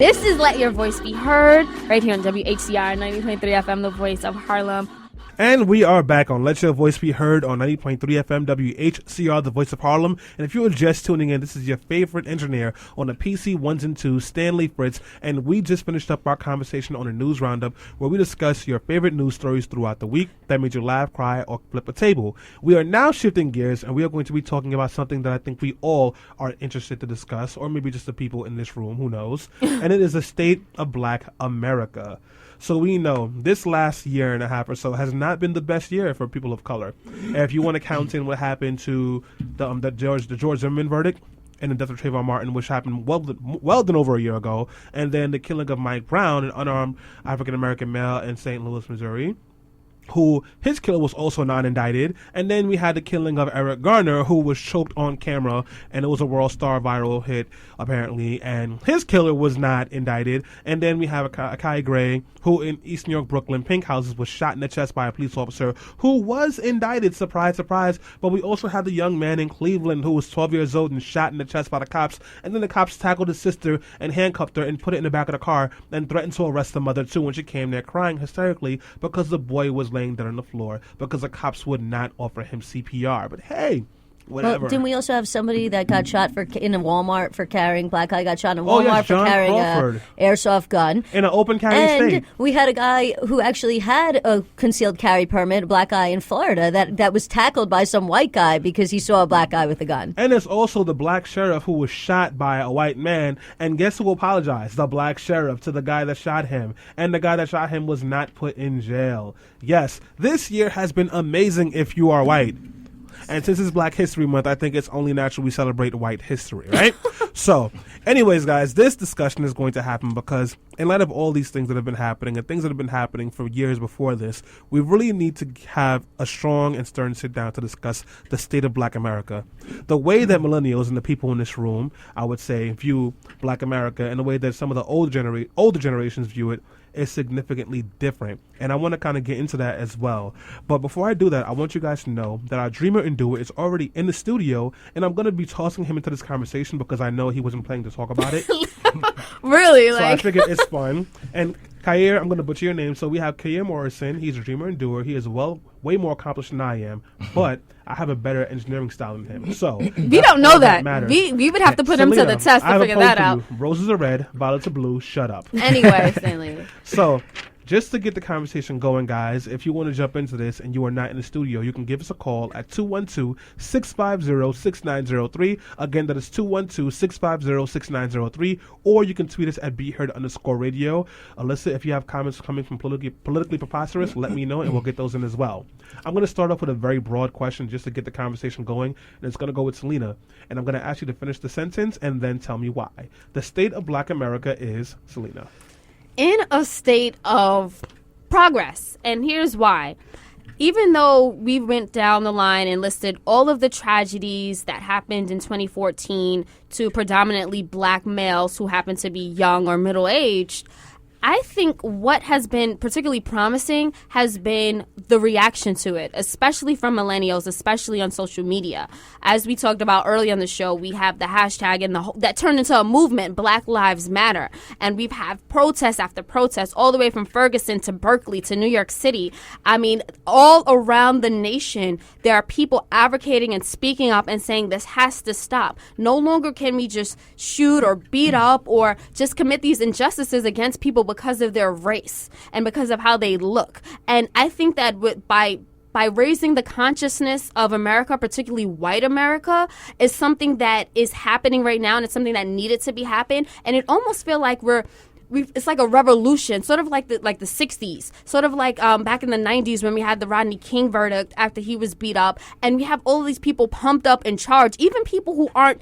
This is Let Your Voice Be Heard, right here on WHCR 90.3 FM, the voice of Harlem. And we are back on Let Your Voice Be Heard on 90.3 FM WHCR, the voice of Harlem. And if you are just tuning in, this is your favorite engineer on the PC 1s and 2s, Stanley Fritz. And we just finished up our conversation on a news roundup where we discuss your favorite news stories throughout the week that made you laugh, cry, or flip a table. We are now shifting gears, and we are going to be talking about something that I think we all are interested to discuss, or maybe just the people in this room, who knows. And it is the state of Black America. So we know this last year and a half or so has not been the best year for people of color. And if you want to count in what happened to the George Zimmerman verdict and the death of Trayvon Martin, which happened well than over a year ago, and then the killing of Mike Brown, an unarmed African-American male in St. Louis, Missouri, who his killer was also not indicted. And then we had the killing of Eric Garner, who was choked on camera, and it was a World Star viral hit, apparently, and his killer was not indicted. And then we have Akai Gray, who in East New York, Brooklyn, Pink Houses, was shot in the chest by a police officer who was indicted, surprise, surprise. But we also had the young man in Cleveland who was 12 years old and shot in the chest by the cops, and then the cops tackled his sister and handcuffed her and put it in the back of the car and threatened to arrest the mother too when she came there crying hysterically because the boy was laying dead on the floor because the cops would not offer him CPR. But hey, whatever. Didn't we also have somebody that got shot in a Walmart for carrying, black guy got shot in a Walmart for carrying an airsoft gun. In an open carry state. And we had a guy who actually had a concealed carry permit, a black guy in Florida, that was tackled by some white guy because he saw a black guy with a gun. And there's also the black sheriff who was shot by a white man. And guess who apologized? The black sheriff to the guy that shot him. And the guy that shot him was not put in jail. Yes, this year has been amazing if you are white. And since it's Black History Month, I think it's only natural we celebrate white history, right? So, anyways, guys, this discussion is going to happen because in light of all these things that have been happening and things that have been happening for years before this, we really need to have a strong and stern sit down to discuss the state of Black America. The way that millennials and the people in this room, I would say, view Black America and the way that some of the older generations view it is significantly different. And I want to kind of get into that as well. But before I do that, I want you guys to know that our dreamer and doer is already in the studio, and I'm going to be tossing him into this conversation because I know he wasn't planning to talk about it. Really? So I figured it's fun. And Kair, I'm going to butcher your name. So we have Kair Morrison. He's a dreamer and doer. He is way more accomplished than I am, but I have a better engineering style than him. So we don't know that. We would have to put him to the test to figure that out. Roses are red, violets are blue. Shut up. Anyway, Stanley. So, just to get the conversation going, guys, if you want to jump into this and you are not in the studio, you can give us a call at 212-650-6903. Again, that is 212-650-6903. Or you can tweet us at BeHeard_radio. Alyssa, if you have comments coming from politically preposterous, let me know and we'll get those in as well. I'm going to start off with a very broad question just to get the conversation going, and it's going to go with Selena. And I'm going to ask you to finish the sentence and then tell me why. The state of Black America is, Selena. In a state of progress. And here's why. Even though we went down the line and listed all of the tragedies that happened in 2014 to predominantly black males who happen to be young or middle-aged, I think what has been particularly promising has been the reaction to it, especially from millennials, especially on social media. As we talked about earlier on the show, we have the hashtag and that turned into a movement, Black Lives Matter. And we've had protest after protest all the way from Ferguson to Berkeley to New York City. I mean, all around the nation, there are people advocating and speaking up and saying this has to stop. No longer can we just shoot or beat up or just commit these injustices against people because of their race and because of how they look. And I think that by raising the consciousness of America, particularly white America, is something that is happening right now, and it's something that needed to be happen. And it almost feels like it's like a revolution, sort of like the 60s, sort of like back in the 90s when we had the Rodney King verdict after he was beat up, and we have all these people pumped up in charge, even people who want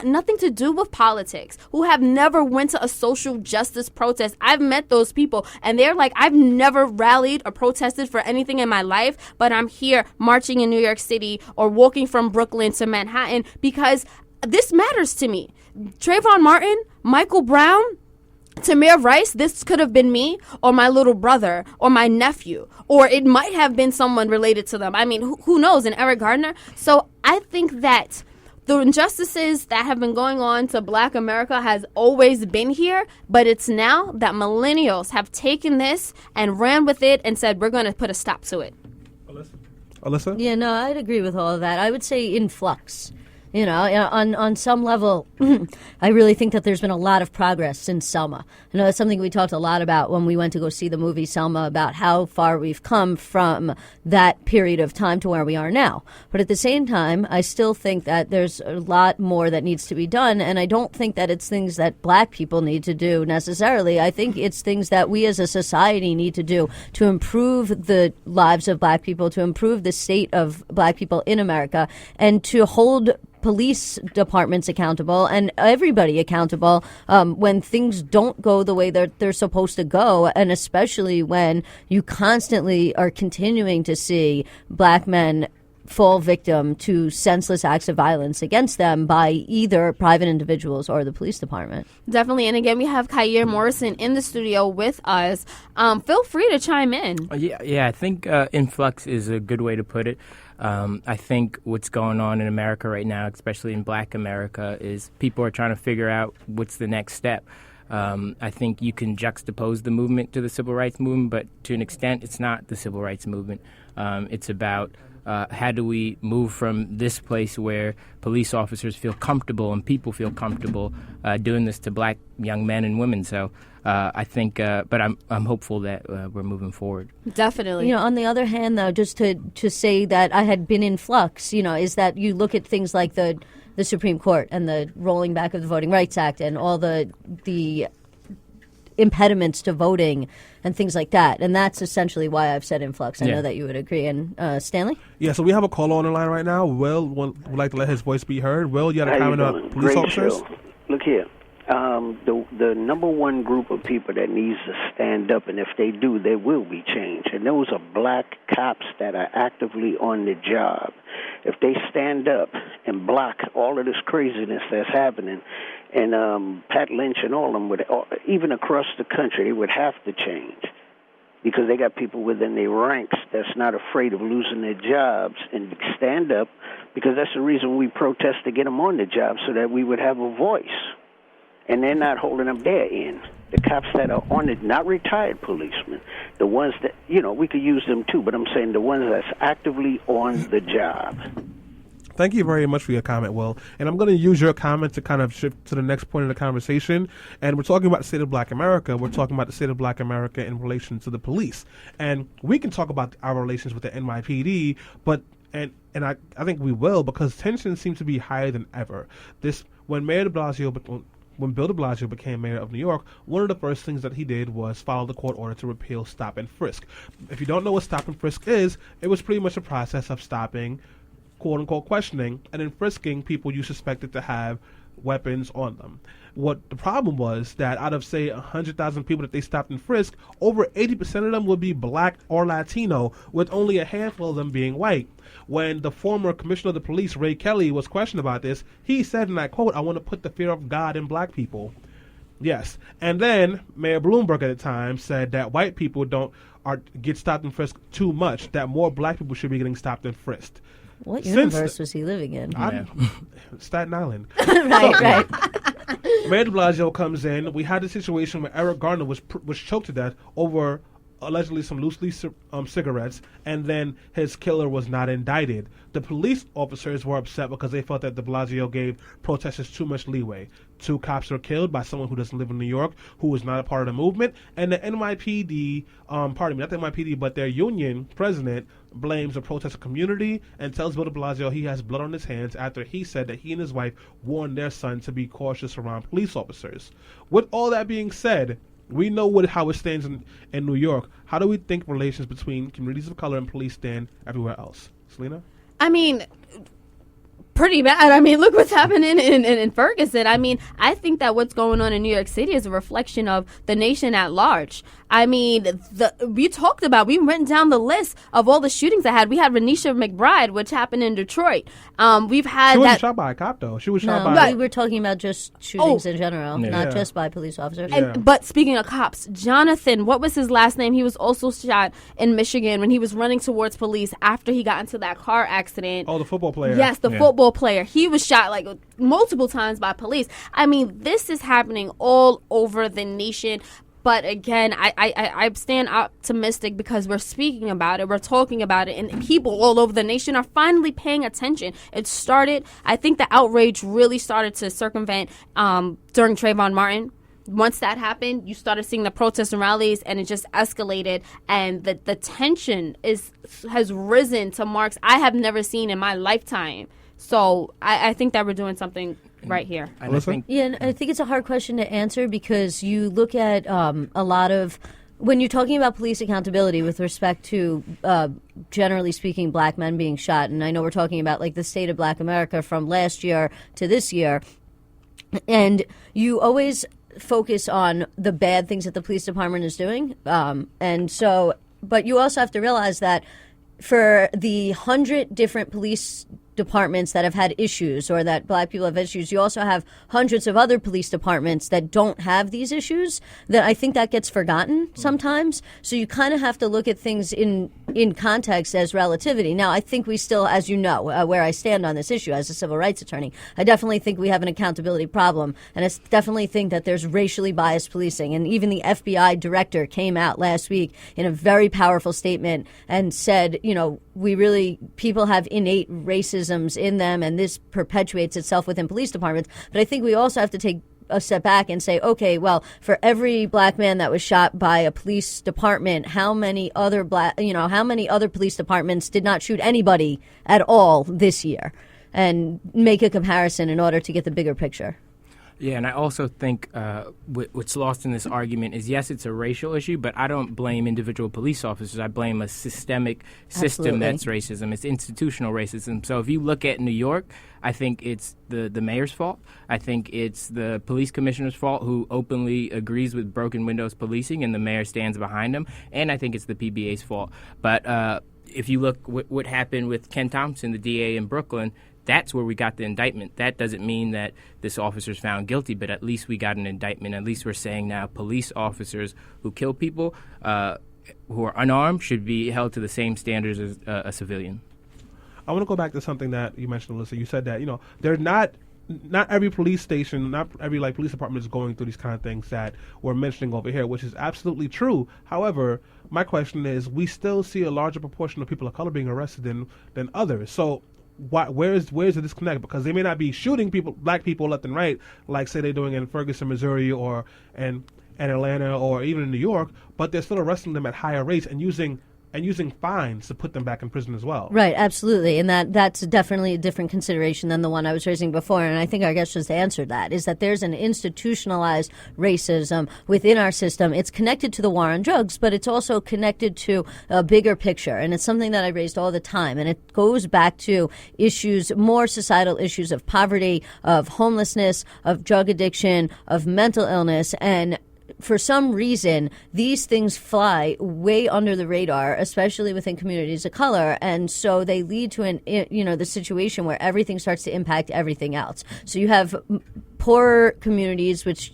nothing to do with politics, who have never went to a social justice protest. I've met those people, and they're like, I've never rallied or protested for anything in my life, but I'm here marching in New York City or walking from Brooklyn to Manhattan because this matters to me. Trayvon Martin, Michael Brown, Tamir Rice, this could have been me or my little brother or my nephew, or it might have been someone related to them. I mean, who knows? And Eric Gardner. So I think that the injustices that have been going on to Black America has always been here, but it's now that millennials have taken this and ran with it and said, we're going to put a stop to it. Alyssa? Yeah, no, I'd agree with all of that. I would say in flux. You know, on some level, I really think that there's been a lot of progress since Selma. I know that's something we talked a lot about when we went to go see the movie Selma, about how far we've come from that period of time to where we are now. But at the same time, I still think that there's a lot more that needs to be done, and I don't think that it's things that Black people need to do necessarily. I think it's things that we as a society need to do to improve the lives of Black people, to improve the state of Black people in America, and to hold police departments accountable and everybody accountable when things don't go the way that they're supposed to go, and especially when you constantly are continuing to see Black men fall victim to senseless acts of violence against them by either private individuals or the police department. Definitely. And again, we have Kyer Morrison in the studio with us. Feel free to chime in. Yeah, I think influx is a good way to put it. I think what's going on in America right now, especially in Black America, is people are trying to figure out what's the next step. I think you can juxtapose the movement to the civil rights movement, but to an extent, it's not the civil rights movement. It's about how do we move from this place where police officers feel comfortable and people feel comfortable doing this to Black young men and women. So I think, but I'm hopeful that we're moving forward. Definitely. You know, on the other hand, though, just to say that I had been in flux, you know, is that you look at things like the Supreme Court and the rolling back of the Voting Rights Act and all the impediments to voting and things like that. And that's essentially why I've said influx. I know that you would agree. And Stanley? Yeah, so we have a caller on the line right now. Will would like to let his voice be heard. Will, you had a comment on police officers? Show. Look here. The number one group of people that needs to stand up, and if they do, there will be change. And those are Black cops that are actively on the job. If they stand up and block all of this craziness that's happening, and Pat Lynch and all of them, even across the country, they would have to change. Because they got people within their ranks that's not afraid of losing their jobs and stand up, because that's the reason we protest to get them on the job, so that we would have a voice. And they're not holding them their end. The cops that are on it, not retired policemen, the ones that, you know, we could use them too, but I'm saying the ones that's actively on the job. Thank you very much for your comment, Will. And I'm going to use your comment to kind of shift to the next point of the conversation. And we're talking about the state of Black America. We're talking about the state of Black America in relation to the police. And we can talk about our relations with the NYPD, but and I think we will, because tensions seem to be higher than ever. When Bill de Blasio became mayor of New York, one of the first things that he did was follow the court order to repeal stop and frisk. If you don't know what stop and frisk is, it was pretty much a process of stopping, quote-unquote questioning, and then frisking people you suspected to have weapons on them. What the problem was that out of, say, 100,000 people that they stopped and frisked, over 80% of them would be Black or Latino, with only a handful of them being white. When the former commissioner of the police, Ray Kelly, was questioned about this, he said, and I quote, "I want to put the fear of God in Black people." Yes. And then Mayor Bloomberg at the time said that white people get stopped and frisked too much, that more Black people should be getting stopped and frisked. What universe was he living in? Staten Island. Right. Mayor de Blasio comes in. We had a situation where Eric Garner was choked to death over allegedly some loose leaf cigarettes, and then his killer was not indicted. The police officers were upset because they felt that de Blasio gave protesters too much leeway. 2 cops were killed by someone who doesn't live in New York, who was not a part of the movement, and the NYPD, not the NYPD, but their union president blames the protester community and tells Bill de Blasio he has blood on his hands after he said that he and his wife warned their son to be cautious around police officers. With all that being said, we know how it stands in New York. How do we think relations between communities of color and police stand everywhere else? Selena? I mean, pretty bad. I mean, look what's happening in Ferguson. I mean, I think that what's going on in New York City is a reflection of the nation at large. I mean, we went down the list of all the shootings I had. We had Renisha McBride, which happened in Detroit. We've had She wasn't shot by a cop, though. She was shot by... we were talking about just shootings in general, not just by police officers. But speaking of cops, Jonathan, what was his last name? He was also shot in Michigan when he was running towards police after he got into that car accident. Oh, the football player. Yes, the football football player. He was shot like multiple times by police. I mean, this is happening all over the nation. But again, I stand optimistic because we're speaking about it, we're talking about it, and people all over the nation are finally paying attention. It started, I think the outrage really started to circumvent during Trayvon Martin. Once that happened, you started seeing the protests and rallies, and it just escalated, and the tension has risen to marks I have never seen in my lifetime. So I think that we're doing something right here. And I think, and I think it's a hard question to answer because you look at a lot of when you're talking about police accountability with respect to generally speaking black men being shot, and I know we're talking about like the state of Black America from last year to this year, and you always focus on the bad things that the police department is doing, and so but you also have to realize that for the 100 different police departments that have had issues or that black people have issues, you also have hundreds of other police departments that don't have these issues. That I think that gets forgotten sometimes. So you kind of have to look at things in context as relativity. Now, I think we still, as you know, where I stand on this issue as a civil rights attorney, I definitely think we have an accountability problem. And I definitely think that there's racially biased policing. And even the FBI director came out last week in a very powerful statement and said, you know, people have innate racisms in them, and this perpetuates itself within police departments. But I think we also have to take a step back and say, okay, well, for every black man that was shot by a police department, how many other police departments did not shoot anybody at all this year? And make a comparison in order to get the bigger picture. Yeah, and I also think what's lost in this argument is, yes, it's a racial issue, but I don't blame individual police officers. I blame a systemic system that's racism. It's institutional racism. So if you look at New York, I think it's the mayor's fault. I think it's the police commissioner's fault, who openly agrees with broken windows policing, and the mayor stands behind him. And I think it's the PBA's fault. But if you look what happened with Ken Thompson, the DA in Brooklyn, that's where we got the indictment. That doesn't mean that this officer's found guilty, but at least we got an indictment. At least we're saying now police officers who kill people who are unarmed should be held to the same standards as a civilian. I want to go back to something that you mentioned, Alyssa. You said that, you know, they're not every police station, not every police department is going through these kind of things that we're mentioning over here, which is absolutely true. However, my question is, we still see a larger proportion of people of color being arrested than others. So where's the disconnect? Because they may not be shooting black people left and right, like say they're doing in Ferguson, Missouri, or in Atlanta, or even in New York, but they're still arresting them at higher rates and using fines to put them back in prison as well. Right, absolutely. And that's definitely a different consideration than the one I was raising before. And I think our guest just answered that, is that there's an institutionalized racism within our system. It's connected to the war on drugs, but it's also connected to a bigger picture. And it's something that I raised all the time. And it goes back to more societal issues of poverty, of homelessness, of drug addiction, of mental illness, and for some reason, these things fly way under the radar, especially within communities of color. And so they lead to the situation where everything starts to impact everything else. So you have poorer communities, which,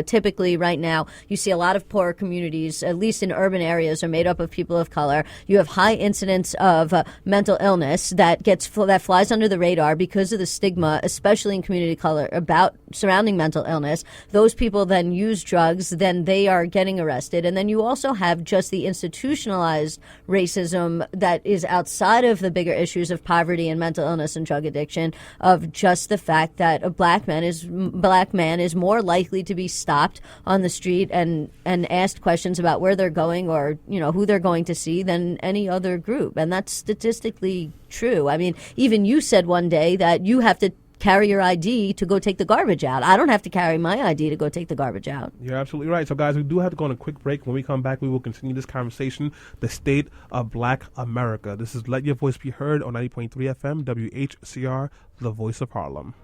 typically right now you see a lot of poorer communities, at least in urban areas, are made up of people of color. You have high incidence of mental illness that flies under the radar because of the stigma, especially in community of color, about surrounding mental illness. Those people then use drugs, then they are getting arrested. And then you also have just the institutionalized racism that is outside of the bigger issues of poverty and mental illness and drug addiction, of just the fact that a black man is more likely to be stopped on the street and asked questions about where they're going or who they're going to see than any other group. And that's statistically true. I mean, even you said one day that you have to carry your ID to go take the garbage out. I don't have to carry my ID to go take the garbage out. You're absolutely right. So, guys, we do have to go on a quick break. When we come back, we will continue this conversation, the state of Black America. This is Let Your Voice Be Heard on 90.3 FM, WHCR, the voice of Harlem.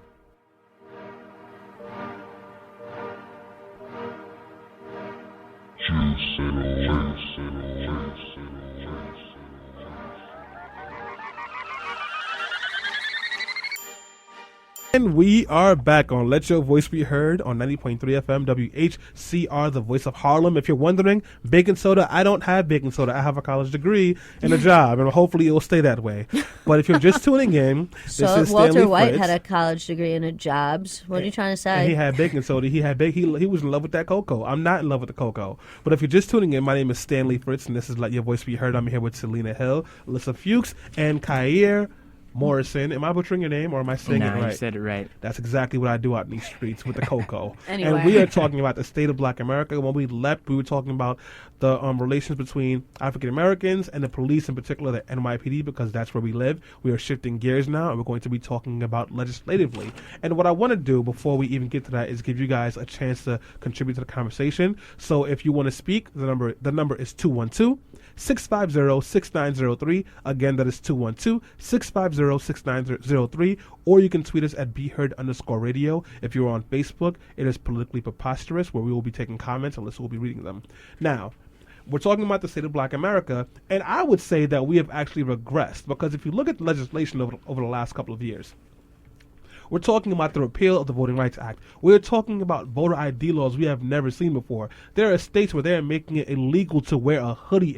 And we are back on Let Your Voice Be Heard on 90.3 FM WHCR, the voice of Harlem. If you're wondering, baking soda, I don't have baking soda. I have a college degree and a job, and hopefully it will stay that way. But if you're just tuning in, So this is Walter Stanley White Fritz. had a college degree and a job. What are you trying to say? And he had baking soda. He was in love with that cocoa. I'm not in love with the cocoa. But if you're just tuning in, my name is Stanley Fritz, and this is Let Your Voice Be Heard. I'm here with Selena Hill, Alyssa Fuchs, and Kair Morrison. Am I butchering your name, or am I saying it right? You said it right. That's exactly what I do out in these streets with the cocoa. Anyway. And we are talking about the state of Black America. When we left, we were talking about the relations between African Americans and the police, in particular the NYPD, because that's where we live. We are shifting gears now, and we're going to be talking about legislatively. And what I want to do before we even get to that is give you guys a chance to contribute to the conversation. So if you want to speak, the number is 212-650-6903. Again, that is 212-650-6903. Or you can tweet us at BeHeard_radio. If you're on Facebook, it is Politically Preposterous, where we will be taking comments, and Alyssa will be reading them. Now, we're talking about the state of Black America, and I would say that we have actually regressed, because if you look at the legislation over the last couple of years, we're talking about the repeal of the Voting Rights Act. We're talking about voter ID laws we have never seen before. There are states where they're making it illegal to wear a hoodie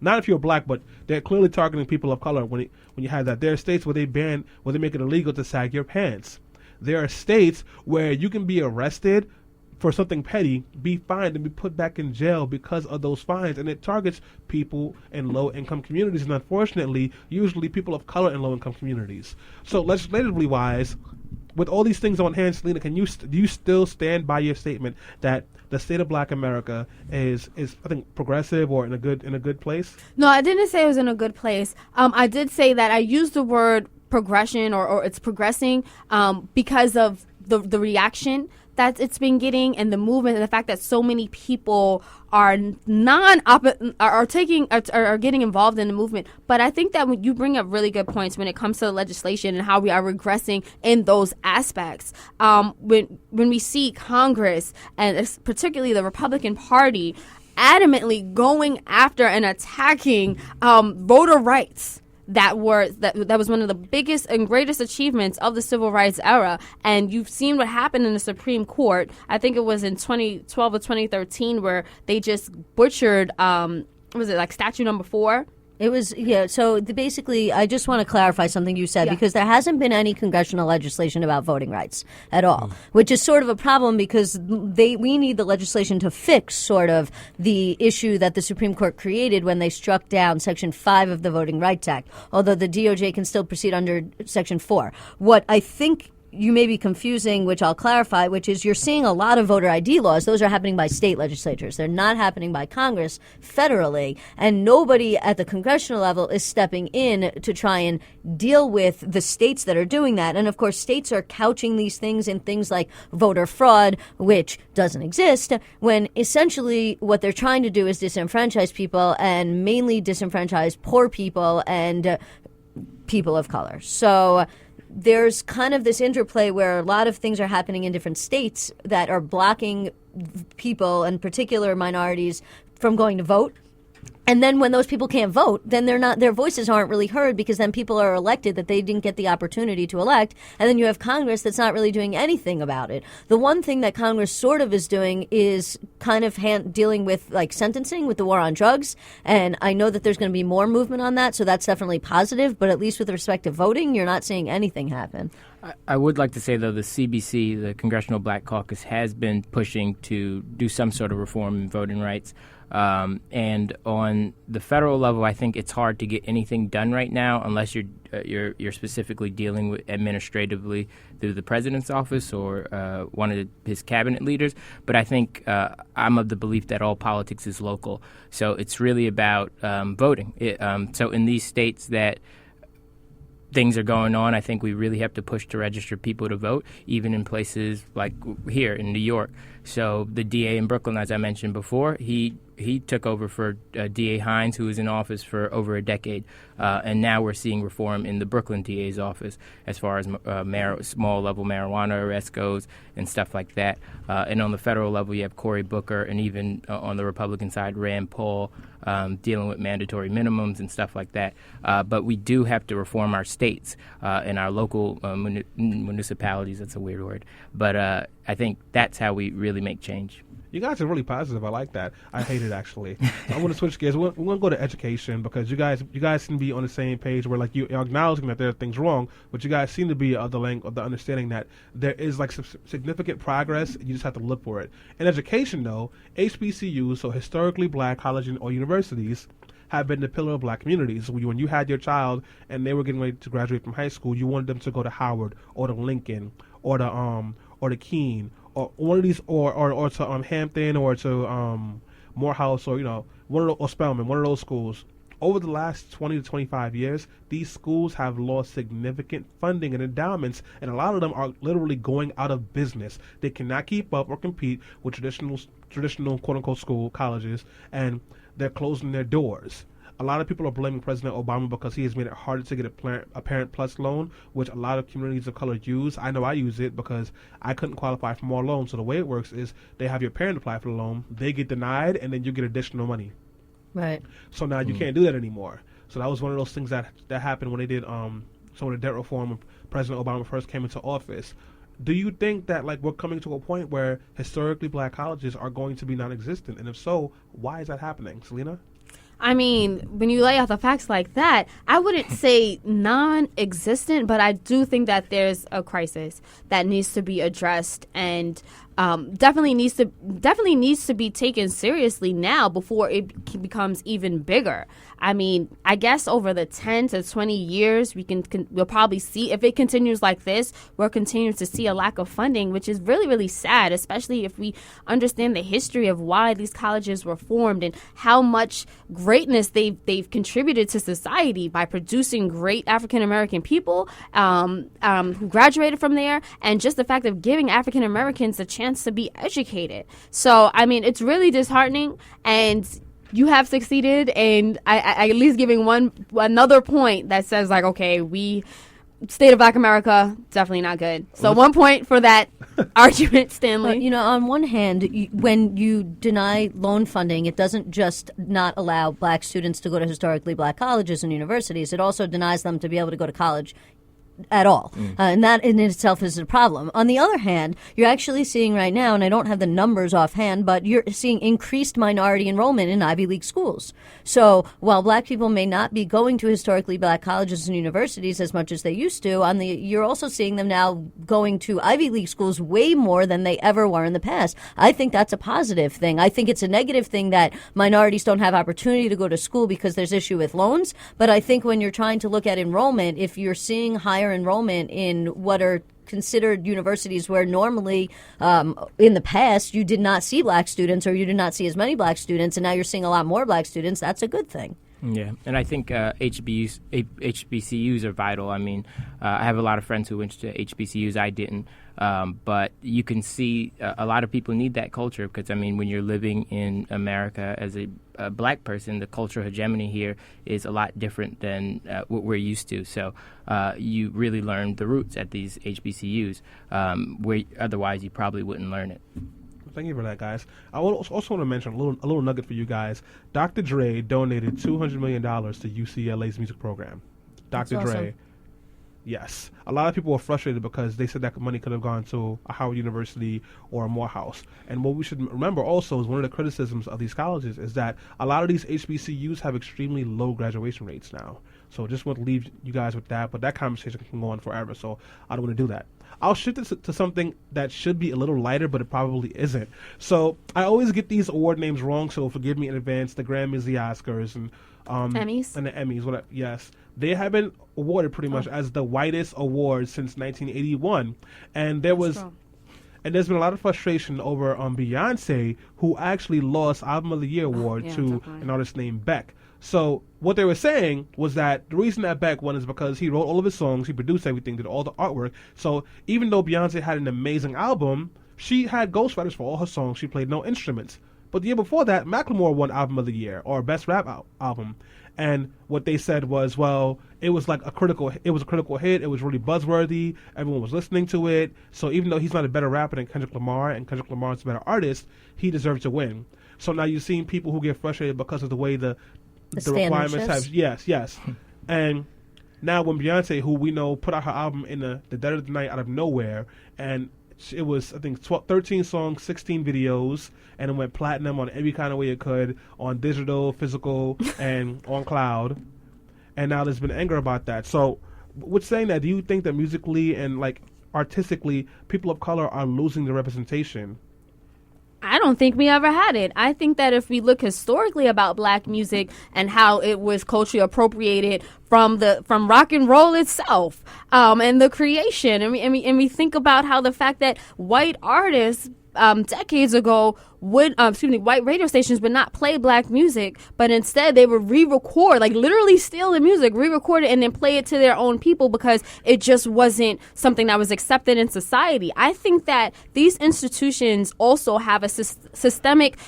not if you're black, but they're clearly targeting people of color when you have that. There are states where they make it illegal to sag your pants. There are states where you can be arrested for something petty, be fined, and be put back in jail because of those fines. And it targets people in low-income communities, and unfortunately, usually people of color in low-income communities. So legislatively wise, with all these things on hand, Selena, do you still stand by your statement that the state of Black America is I think progressive or in a good place? No, I didn't say it was in a good place. I did say that I used the word progression or it's progressing because of the reaction that it's been getting and the movement and the fact that so many people are getting involved in the movement. But I think that when you bring up really good points when it comes to legislation and how we are regressing in those aspects. When we see Congress and particularly the Republican Party adamantly going after and attacking voter rights. That was one of the biggest and greatest achievements of the civil rights era. And you've seen what happened in the Supreme Court. I think it was in 2012 or 2013 where they just butchered, was it like statute number 4? It was, yeah. So basically, I just want to clarify something you said, because there hasn't been any congressional legislation about voting rights at all, which is sort of a problem because we need the legislation to fix sort of the issue that the Supreme Court created when they struck down Section 5 of the Voting Rights Act, although the DOJ can still proceed under Section 4. What I think you may be confusing, which I'll clarify, which is you're seeing a lot of voter ID laws. Those are happening by state legislatures. They're not happening by Congress federally, and nobody at the congressional level is stepping in to try and deal with the states that are doing that. And of course, states are couching these things in things like voter fraud, which doesn't exist, when essentially what they're trying to do is disenfranchise people, and mainly disenfranchise poor people and people of color. So there's kind of this interplay where a lot of things are happening in different states that are blocking people, and particular minorities, from going to vote. And then when those people can't vote, then their voices aren't really heard, because then people are elected that they didn't get the opportunity to elect. And then you have Congress that's not really doing anything about it. The one thing that Congress sort of is doing is kind of dealing with like sentencing with the war on drugs. And I know that there's going to be more movement on that. So that's definitely positive. But at least with respect to voting, you're not seeing anything happen. I would like to say, though, the CBC, the Congressional Black Caucus, has been pushing to do some sort of reform in voting rights. And on the federal level, I think it's hard to get anything done right now unless you're specifically dealing with administratively through the president's office or one of his cabinet leaders. But I think I'm of the belief that all politics is local. So it's really about voting. So in these states that things are going on, I think we really have to push to register people to vote, even in places like here in New York. So the DA in Brooklyn, as I mentioned before, he he took over for D.A. Hines, who was in office for over a decade, and now we're seeing reform in the Brooklyn DA's office as far as small-level marijuana arrest goes and stuff like that. And on the federal level, you have Cory Booker, and even on the Republican side, Rand Paul, dealing with mandatory minimums and stuff like that. But we do have to reform our states and our local municipalities. That's a weird word. But I think that's how we really make change. You guys are really positive. I like that. I hate it, actually. I want to switch gears. We're going to go to education because you guys seem to be on the same page where, like, you're acknowledging that there are things wrong, but you guys seem to be of the understanding that there is, like, significant progress. You just have to look for it. In education, though, HBCUs, so historically black colleges or universities, have been the pillar of black communities. So when you had your child and they were getting ready to graduate from high school, you wanted them to go to Howard or to Lincoln or to Keene or one of these or to Hampton or to Morehouse or or Spelman, one of those schools. Over the last 20 to 25 years, these schools have lost significant funding and endowments, and a lot of them are literally going out of business. They cannot keep up or compete with traditional quote-unquote school colleges, and they're closing their doors. A lot of people are blaming President Obama because he has made it harder to get a Parent Plus loan, which a lot of communities of color use. I know I use it because I couldn't qualify for more loans. So the way it works is they have your parent apply for the loan, they get denied, and then you get additional money. Right. So now you can't do that anymore. So that was one of those things that happened when they did some of the debt reform when President Obama first came into office. Do you think that, like, we're coming to a point where historically black colleges are going to be non-existent? And if so, why is that happening? Selena? I mean, when you lay out the facts like that, I wouldn't say non-existent, but I do think that there's a crisis that needs to be addressed and definitely needs to be taken seriously now before it becomes even bigger. I mean, I guess over the 10 to 20 years, we'll probably see, if it continues like this, we'll continue to see a lack of funding, which is really, really sad, especially if we understand the history of why these colleges were formed and how much greatness they've contributed to society by producing great African American people who graduated from there, and just the fact of giving African Americans a chance to be educated. So, I mean, it's really disheartening, and you have succeeded, and I at least giving another point that says, like, okay, state of black America, definitely not good. So 1 point for that argument, Stanley. On one hand, when you deny loan funding, it doesn't just not allow black students to go to historically black colleges and universities. It also denies them to be able to go to college at all. And that in itself is a problem. On the other hand, you're actually seeing right now, and I don't have the numbers offhand, but you're seeing increased minority enrollment in Ivy League schools. So while black people may not be going to historically black colleges and universities as much as they used to, you're also seeing them now going to Ivy League schools way more than they ever were in the past. I think that's a positive thing. I think it's a negative thing that minorities don't have opportunity to go to school because there's issue with loans. But I think when you're trying to look at enrollment, if you're seeing higher enrollment in what are considered universities where normally in the past you did not see black students, or you did not see as many black students, and now you're seeing a lot more black students, that's a good thing. Yeah, and I think HBCUs are vital. I mean, I have a lot of friends who went to HBCUs. I didn't. But you can see a lot of people need that culture because, I mean, when you're living in America as a black person, the cultural hegemony here is a lot different than what we're used to. So you really learn the roots at these HBCUs, where otherwise you probably wouldn't learn it. Thank you for that, guys. I also want to mention a little nugget for you guys. Dr. Dre donated $200 million to UCLA's music program. Dr. That's Dre. awesome. Yes. A lot of people were frustrated because they said that money could have gone to a Howard University or a Morehouse. And what we should remember also is one of the criticisms of these colleges is that a lot of these HBCUs have extremely low graduation rates now. So just want to leave you guys with that. But that conversation can go on forever, so I don't want to do that. I'll shift it to something that should be a little lighter, but it probably isn't. So I always get these award names wrong, so forgive me in advance. The Grammys, the Oscars, and Emmys. And the Emmys. Yes. They have been awarded pretty much as the whitest award since 1981. And there's been a lot of frustration over Beyonce, who actually lost Album of the Year award to definitely. an artist named Beck. So what they were saying was that the reason that Beck won is because he wrote all of his songs, he produced everything, did all the artwork. So even though Beyonce had an amazing album, she had ghostwriters for all her songs. She played no instruments. But the year before that, Macklemore won Album of the Year or Best Rap Album. And what they said was, well, it was a critical hit. It was really buzzworthy. Everyone was listening to it. So even though he's not a better rapper than Kendrick Lamar, and Kendrick Lamar is a better artist, he deserves to win. So now you're seeing people who get frustrated because of the way the requirements have. Yes. And now when Beyonce, who we know put out her album in the dead of the night out of nowhere, and it was, I think, 13 songs, 16 videos, and it went platinum on every kind of way it could, on digital, physical, and on cloud. And now there's been anger about that. So with saying that, do you think that musically and like artistically, people of color are losing their representation? I don't think we ever had it. I think that if we look historically about black music and how it was culturally appropriated from rock and roll itself, and the creation, and we think about how the fact that white artists decades ago white radio stations would not play black music, but instead they would re-record, like literally steal the music, re-record it, and then play it to their own people because it just wasn't something that was accepted in society. I think that these institutions also have a systemic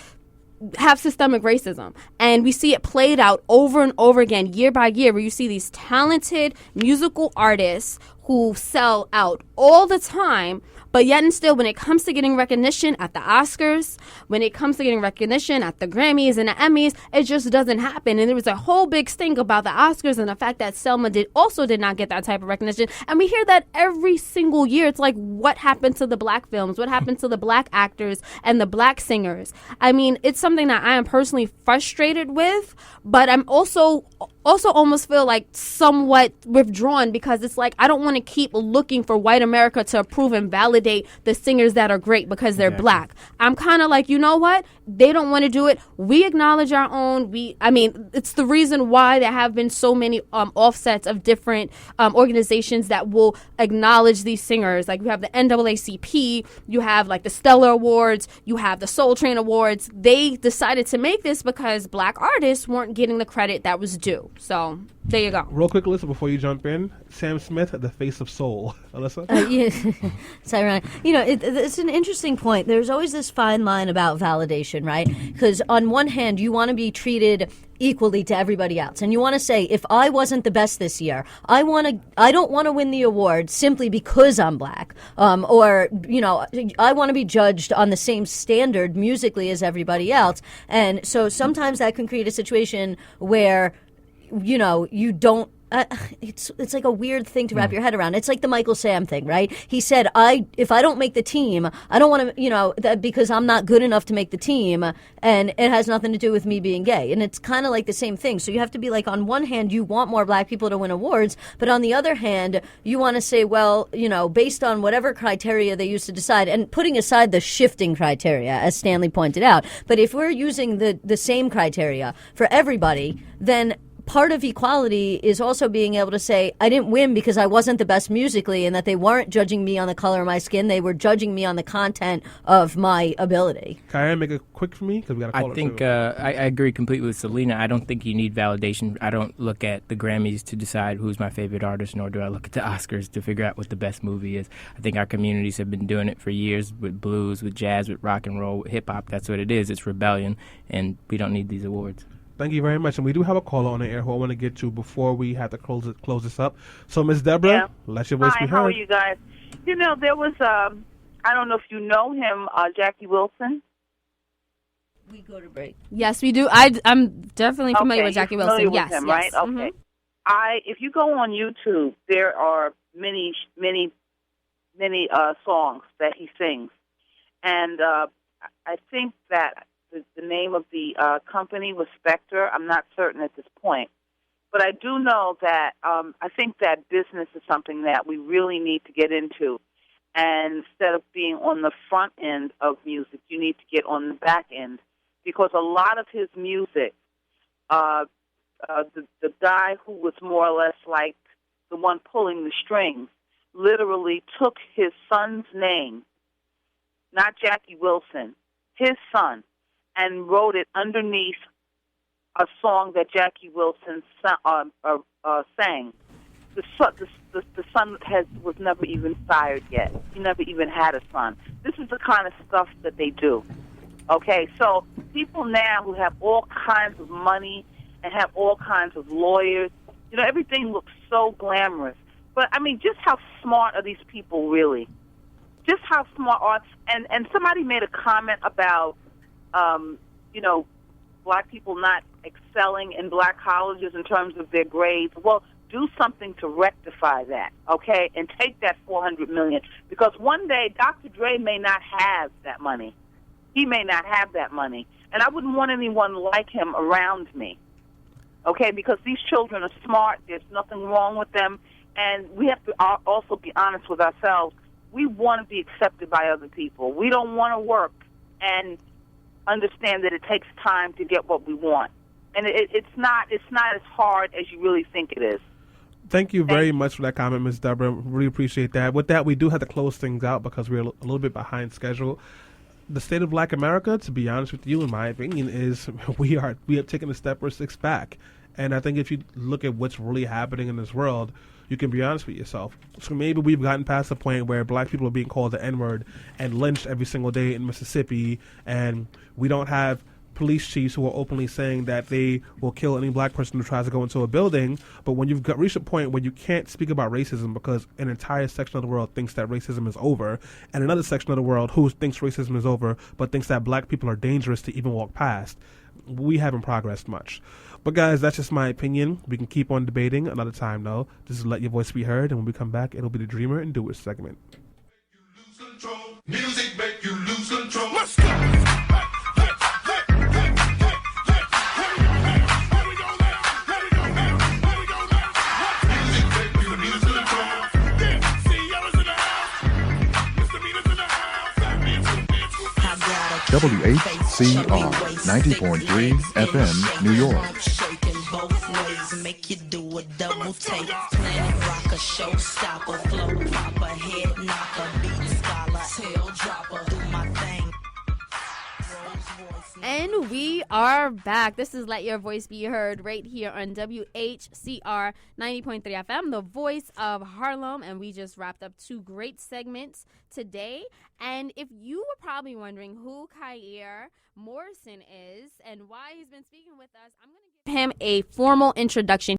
racism, and we see it played out over and over again, year by year, where you see these talented musical artists who sell out all the time, but yet and still, when it comes to getting recognition at the Oscars, when it comes to getting recognition at the Grammys and the Emmys, it just doesn't happen. And there was a whole big stink about the Oscars and the fact that Selma did not get that type of recognition. And we hear that every single year. It's like, what happened to the black films? What happened to the black actors and the black singers? I mean, it's something that I am personally frustrated with, but I'm also almost feel like somewhat withdrawn, because it's like I don't want to keep looking for white America to approve and validate the singers that are great because they're black. I'm kind of like, you know what? They don't want to do it. We acknowledge our own. It's the reason why there have been so many offsets of different organizations that will acknowledge these singers. Like you have the NAACP, you have like the Stellar Awards, you have the Soul Train Awards. They decided to make this because black artists weren't getting the credit that was due. So there you go. Real quick, Alyssa, before you jump in, Sam Smith, the face of soul. Alyssa? Yeah. It's ironic. It's an interesting point. There's always this fine line about validation, right? Because on one hand, you want to be treated equally to everybody else, and you want to say, if I wasn't the best this year, I don't want to win the award simply because I'm black, or I want to be judged on the same standard musically as everybody else. And so sometimes that can create a situation where you don't. It's like a weird thing to wrap your head around. It's like the Michael Sam thing, right? He said, if I don't make the team, I don't want to, because I'm not good enough to make the team, and it has nothing to do with me being gay. And it's kind of like the same thing. So you have to be like, on one hand, you want more black people to win awards, but on the other hand, you want to say, well, based on whatever criteria they used to decide, and putting aside the shifting criteria, as Stanley pointed out, but if we're using the same criteria for everybody, then part of equality is also being able to say, I didn't win because I wasn't the best musically, and that they weren't judging me on the color of my skin. They were judging me on the content of my ability. Can I make it quick for me? Because we got to call I think I agree completely with Selena. I don't think you need validation. I don't look at the Grammys to decide who's my favorite artist, nor do I look at the Oscars to figure out what the best movie is. I think our communities have been doing it for years with blues, with jazz, with rock and roll, with hip-hop. That's what it is. It's rebellion, and we don't need these awards. Thank you very much. And we do have a caller on the air who I want to get to before we have to close this up. So, Ms. Deborah, let your voice be heard. Hi, how are you guys? There was, I don't know if you know him, Jackie Wilson. We go to break. Yes, we do. I'm definitely familiar with Jackie Wilson. With him, right? Okay. If you go on YouTube, there are many songs that he sings. And I think that the name of the company was Spectre. I'm not certain at this point. But I do know that I think that business is something that we really need to get into. And instead of being on the front end of music, you need to get on the back end. Because a lot of his music, the guy who was more or less like the one pulling the strings, literally took his son's name, not Jackie Wilson, his son, and wrote it underneath a song that Jackie Wilson sang. The son was never even fired yet. He never even had a son. This is the kind of stuff that they do. Okay, so people now who have all kinds of money and have all kinds of lawyers, everything looks so glamorous. But, I mean, just how smart are these people really? Just how smart are... And somebody made a comment about, black people not excelling in black colleges in terms of their grades. Well, do something to rectify that, okay? And take that $400 million. Because one day, Dr. Dre may not have that money. He may not have that money. And I wouldn't want anyone like him around me, okay? Because these children are smart. There's nothing wrong with them. And we have to also be honest with ourselves. We want to be accepted by other people. We don't want to work and understand that it takes time to get what we want. And it's not as hard as you really think it is. Thank you very much for that comment, Ms. Deborah. Really appreciate that. With that, we do have to close things out because we're a little bit behind schedule. The state of Black America, to be honest with you, in my opinion, is we have taken a step or 6 back. And I think if you look at what's really happening in this world, you can be honest with yourself. So maybe we've gotten past the point where black people are being called the N-word and lynched every single day in Mississippi, and we don't have police chiefs who are openly saying that they will kill any black person who tries to go into a building. But when you've reached a point where you can't speak about racism because an entire section of the world thinks that racism is over, and another section of the world who thinks racism is over but thinks that black people are dangerous to even walk past, we haven't progressed much. But guys, that's just my opinion. We can keep on debating another time, though. This is Let Your Voice Be Heard, and when we come back, it'll be the Dreamer and Doer segment. Music make you lose control. Let's go. WHCR 90.3 FM, New York. Shaking both ways, make you do a double take. Planet rocker, showstopper, flow popper, head knocker, beat scholar, tail dropper, do my thing. And we are back. This is Let Your Voice Be Heard right here on WHCR 90.3 FM, the voice of Harlem. And we just wrapped up 2 great segments today. And if you were probably wondering who Kyer Morrison is and why he's been speaking with us, I'm going to give him a formal introduction.